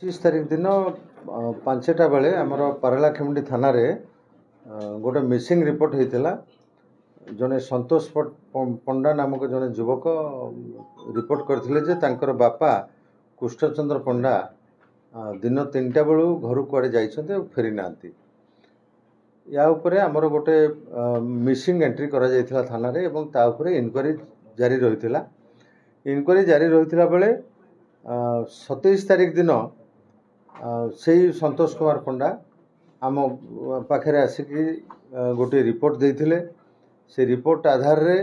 25 ତାରିଖ ଦିନ 5ଟା ବେଳେ ଆମର ପାରଳାଖେମୁଣ୍ଡି ଥାନାରେ ଗୋଟେ ମିସିଂ ରିପୋର୍ଟ ହେଇଥିଲା। ଜଣେ ସନ୍ତୋଷ ପଣ୍ଡା ନାମକ ଜଣେ ଯୁବକ ରିପୋର୍ଟ କରିଥିଲେ ଯେ ତାଙ୍କର ବାପା କୃଷ୍ଣଚନ୍ଦ୍ର ପଣ୍ଡା ଦିନ 3ଟା ବେଳୁ ଘରୁ କୁଆଡ଼େ ଯାଇଛନ୍ତି ଆଉ ଫେରି ନାହାନ୍ତି। या उपरे आमर गोटे मिसिंग एंट्री करा जायथिला थाना रे एवं ता उपरे इनक्वारी जारी रहिथिला। इनक्वारी जारी रहिथिला बेले 27 तारिख दिन से संतोष कुमार पंडा आम पाखे आसिकी गोटे रिपोर्ट देइथिले। से रिपोर्ट आधार रे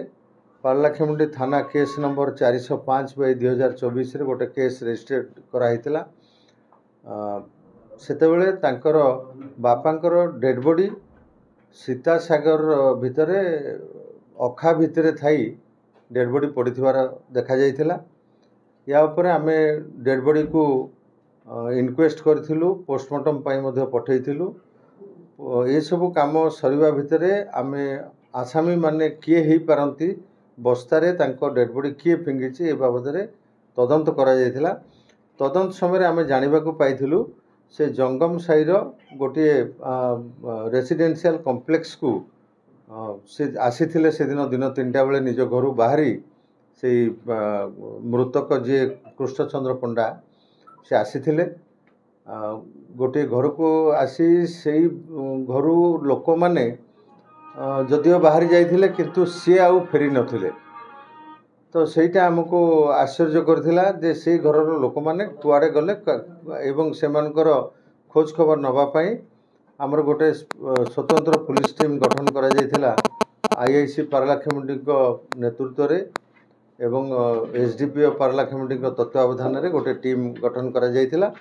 पारलाखेमुंडी थाना केस नंबर 405/2024 रे गोटे केस रजिस्टर कराइथिला। सेतेबेले तांकर बापांकर डेड बॉडी सीतासागर भितर अखा भितर थाई डेड बॉडी पड़ीथिबार देखा जाइथिला। या उपरे आमे डेड बॉडी को इनक्वेस्ट करथिलु, पोस्टमार्टम पई मध्ये पठैथिलु। ए सब काम सरीबा भितर आमे आसामी माने किए हेई पारंती बस्तारे तांको डेड बॉडी किए फिंगिची ए बाबद रे तदंत करा जाइथिला। तदंत समय आमे जानिबा को पाइथिलु से जंगम साईर गोटे रेसिडेंशियल कॉम्प्लेक्स को से आसीथिले। से दिन 3टा बेले निज घर बाहरी से मृतक जे कृष्णचंद्र पंडा से आसीथिले। गोटे घर को आसी से घर लोक माने जदिओ बाहरी जाइथिले किंतु सी आउ फेरी नथिले। तो सेटा हमको आश्चर्य करथिला जे से घरर लोक माने कुआडे गले एवं सेमानकर खोज खबर नबा पई हमर गोटे स्वतंत्र पुलिस टीम गठन करा जायथिला। आईआईसी पारलाखेमुंडी को नेतृत्व रे एवं एसडीपीओ पारलाखेमुंडी को तत्वावधान रे गोटे टीम गठन करा जायथिला।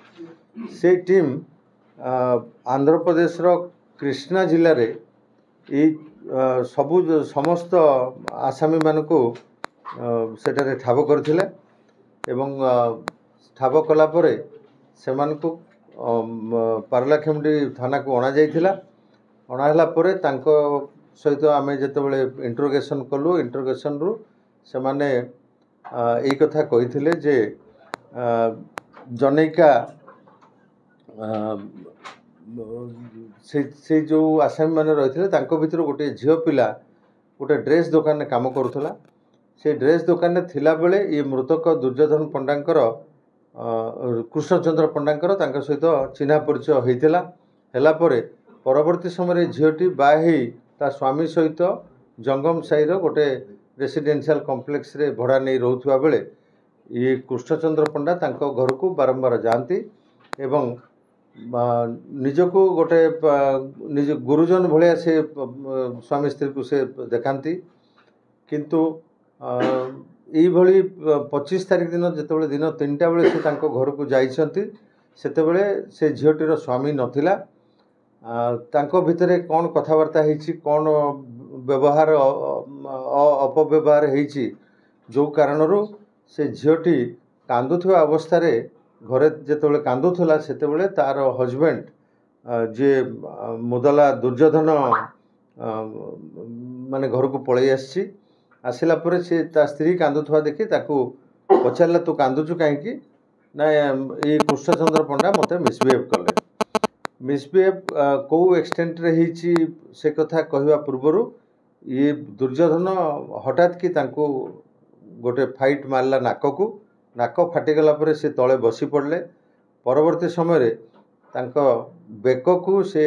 से टीम आंध्र प्रदेश रो कृष्णा जिल्ला रे सबु समस्त आसामी मानकु सेटारे ठाब करथिले एवं ठाब कला परे सेमानकु पारलाखेमुंडी थाना को अणा जाइथिला। अणाहला परे तांको सहित आमे जेतेबेले इंटरोगेशन कलु, इंटरोगेशन रु सेमाने एई कथा कहिथिले जे जनैका से जो आसामी माने रहिथिले तांको भितर गोटे झियो पिला गोटे ड्रेस दुकान में काम करुथला। से ड्रेस दुकान में थिला बेले ये मृतक दुर्योधन पंडांकर कृष्णचंद्र पंडांकर तांको सहित चिन्हा परिचय होइथिला। हेला परे परवर्ती समय झीटी बाहे ता स्वामी सहित जंगम साईर गोटे रेसिडेंशियल कॉम्प्लेक्स रे भड़ा नहीं रोथुआ बेले ये कृष्णचंद्र पंडा तांको घर को बारंबार जाती एवं निजको गोटे निज गुरुजन भलिया से स्वामी स्त्री को से देखाती। किंतु यही 25 तारिख दिन जितेबाला दिन 3टा बेले से तांको घर को जाइछंती सेतेबेले से झीटीर स्वामी नथिला। तांको भितरे कौन कथबार्ता होइछि, कौन व्यवहार अपव्यवहार होइछि जो कारणरू से झीटी कांदुथुवा अवस्था रे घरे जेतेबेले कांदुथुला सेतेबेले तार हजबैंड जे मुदला दुर्योधन माने घर को पळै आछि। आसिला परे से ता स्त्री कांदुथुवा देखि ताकू पचारला तू कांदुचु काहेकि ना ये कृष्णचंद्र पंडा मते मिसबिहेव कले। मिसबिहेव को एक्सटेंट रे हिची से कथा कहवा पूर्वरु ये दुर्योधन हठात कि तांको गोटे फाइट मारला नाककू। नाक फाटिगला परे से तले बसी पड़ले। परवर्ती समय रे तांको बेककू से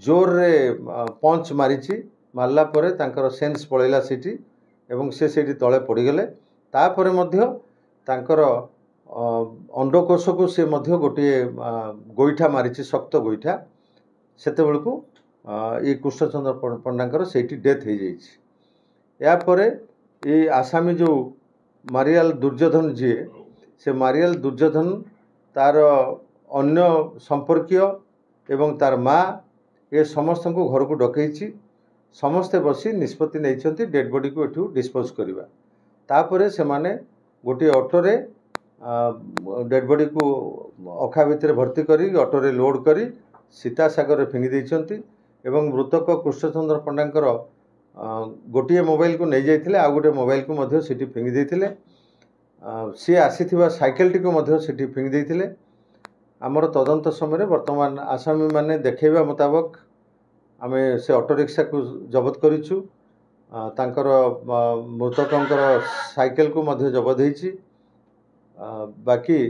जोर रे पंच मारिची। मारला परे तांकर सेंस पळैला सिटी एवं से सेठी तले पड़ीगले। तापरे मध्य तांकर अंडकोश को से मध्य गोटे गोईठा मारिची, शक्त गोईठा। सेते बेलकू ये कृष्णचंद्र पंडांकर सेठी डेथ हो जाइछि। या परे ये आसामी जो मारियाल दुर्योधन जी से मारियाल दुर्योधन तार अन्य संपर्कीय एवं तार माँ ये समस्त को घर को डकैछि। समस्ते बसी निष्पत्ति नहीं डेड बॉडी को एठू डिस्पोज करवा। तापरे से माने गोटे ऑटोरे डेड बॉडी को अखा भितर भर्ती करी ऑटोरे लोड करी सीतासागर फिंगी देइछंती एवं मृतक कृष्णचंद्र पंडांकर गोटे मोबाइल को नहीं जाइथिले, आ गोटे मोबाइल को मध्य सिटी फिंगी देइथिले। सी आसीथिबा साइकेल टी को मध्य सिटी फिंगी देइथिले। आमर तदंत समय वर्तमान आसामी माने देखैबा मुताबक आमे से ऑटो रिक्शा को जबत करिछु तांकर मृतकंकर साइकेल को मध्य जबत होईछि बाकी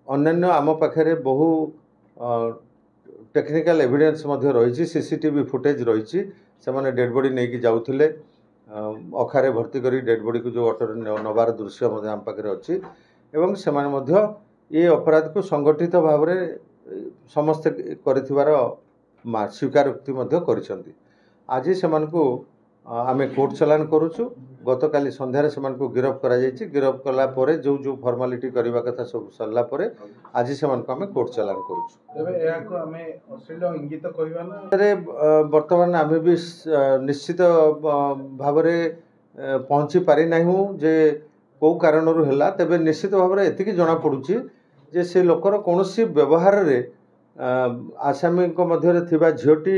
अन्य आम पाखे बहु टेक्निकल एविडेंस मध्य रही सीसीटीवी फुटेज रही से माने डेड बॉडी नहीं कि जाउथिले अखारे भर्ती करी डेड बॉडी को जो ऑटो नबार दृश्य मध्य आम पाखे अच्छी एवं से माने मध्य ये अपराध को संगठित भाव में समस्ते करिथिबार स्वीकारोक्ति मध्य करिसंती आज से आमे कोर्ट चलान करुचु गतकाली संध्यारे से गिरफ करा जायछि गिरफ कला परे जो जो फॉर्मालिटी करबा कथा सब सरला परे आज से आमे कोर्ट चलान करुचु तबे या को आमे अश्लील इंगित कहबा ना रे वर्तमान आमे भी निश्चित भाव में पहुँची पारि नाहु जे को कारण रु हला तबे निश्चित भाव में एतिकी जना पडुछि जे से लोकर कोनोसी व्यवहार रे आसामी को मध्य थिबा झियोटी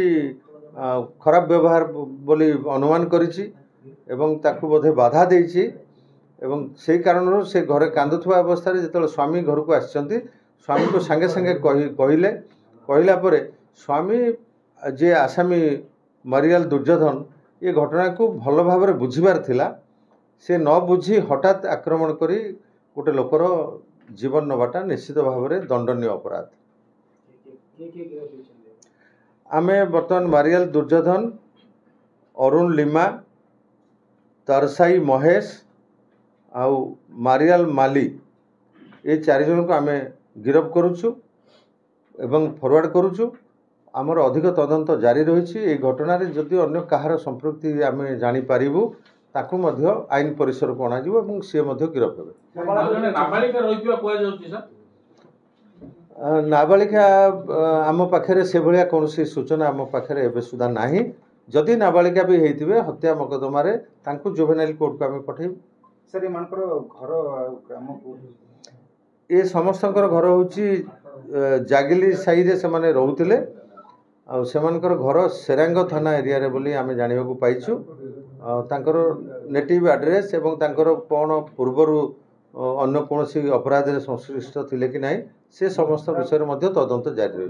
खराब व्यवहार बोली अनुमान करिछि एवं ताकु बोधे बाधा देछि एवं से कारण से घरे कांदुथुवा अवस्था रे जेतल स्वामी घर को आछंती स्वामी को संगे संगे कहिले कहला परे स्वामी जे आसामी मरियाल दुर्योधन ये घटना को भल भाव में बुझीबार थिला से न बुझी हठात आक्रमण करी गोटे लोकर जीवन नबाटा निश्चित भाव में दंडनीय अपराध आमे बर्तमान मारियाल दुर्योधन अरुण लिमा तरसाई महेश आउ मारियाल माली ये चार जन को आमे गिरफ करुचु एवं फॉरवर्ड करुचु आमर अधिक तदंत जारी रही घटना जदि अन्य कहार संपृक्ति आमे जानी पारिबु ताकू मध्य आईन परिसर को अणाजिबो एवं सी मध्य गिरफ हेबे नाबालिका आम पाखे से भाया कौन सूचना आम पाखे एवं सुधा ना जदि नाबालिका भी होते हत्या मकदमा जुवेनाइल कोर्ट को आम पठेबू सर घर ग्राम ये समस्त घर हूँ जागिली साई रे से रोते घर सेरांग थाना एरिया रे बोली आमे जानिबा को पाइछु तांकर नेटिव एड्रेस एवं तांकर कौन पूर्वर अन्य कौन अपराध रे संश्लिष्ट थिले कि नहीं से समस्त विषय में तदंत जारी रही।